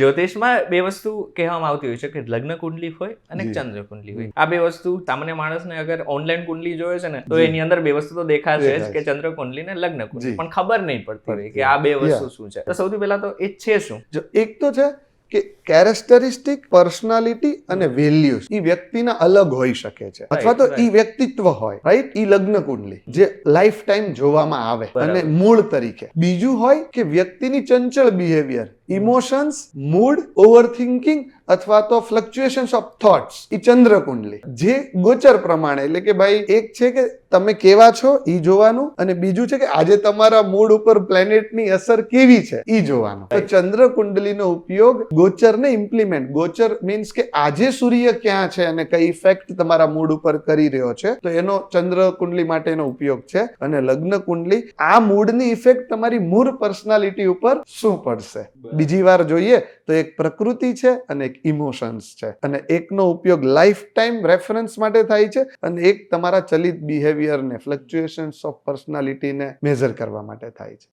જ્યોતિષમાં બે વસ્તુ કહેવામાં આવતી હોય છે કે લગ્ન કુંડલી હોય અને ચંદ્ર કુંડલી હોય. આ બે વસ્તુ સામાન્ય માણસને અગર ઓનલાઈન કુંડલી જોયે છે ને તો એની અંદર બે વસ્તુ તો દેખાશે જ કે ચંદ્ર કુંડલી ને લગ્ન કુંડલી, પણ ખબર નહીં પડતી હોય કે આ બે વસ્તુ શું છે. તો સૌથી પહેલા તો એ છે શું? એક તો છે કે કેરેક્ટરિસ્ટિક, પર્સનાલિટી અને વેલ્યુઝ એ વ્યક્તિના અલગ હોઈ શકે છે, અથવા તો એ વ્યક્તિત્વ હોય, રાઈટ? એ લગ્ન કુંડલી જે લાઈફ ટાઈમ જોવામાં આવે અને મૂળ તરીકે. બીજું હોય કે વ્યક્તિની ચંચળ બિહેવિયર, ઇમોશન્સ, મૂડ, ઓવરથિંકિંગ અથવા તો ફ્લક્ચ્યુએશન્સ ઓફ થોટ્સ, એ ચંદ્ર કુંડલી. જે ગોચર પ્રમાણે, એટલે કે ભાઈ એક છે કે તમે કેવા છો એ જોવાનું, અને બીજું છે કે આજે તમારા મૂડ ઉપર પ્લેનેટની અસર કેવી છે એ જોવાનું. તો ચંદ્ર કુંડલીનો ઉપયોગ ગોચરને ઇમ્પ્લિમેન્ટ, ગોચર મીન્સ કે આજે સૂર્ય ક્યાં છે અને કઈ ઇફેક્ટ તમારા મૂડ ઉપર કરી રહ્યો છે, તો એનો ચંદ્ર કુંડલી માટેનો ઉપયોગ છે. અને લગ્ન કુંડલી આ મૂડની ઇફેક્ટ તમારી મૂળ પર્સનાલિટી ઉપર શું પડશે. બીજી વાર જોઈએ તો એક પ્રકૃતિ છે અને એક ઇમોશન્સ છે, અને એકનો ઉપયોગ લાઈફ ટાઈમ રેફરન્સ માટે થાય છે અને એક તમારા ચલિત બિહેવિયર ને, ફ્લક્ચ્યુએશન્સ ઓફ પર્સનાલિટીને મેઝર કરવા માટે થાય છે.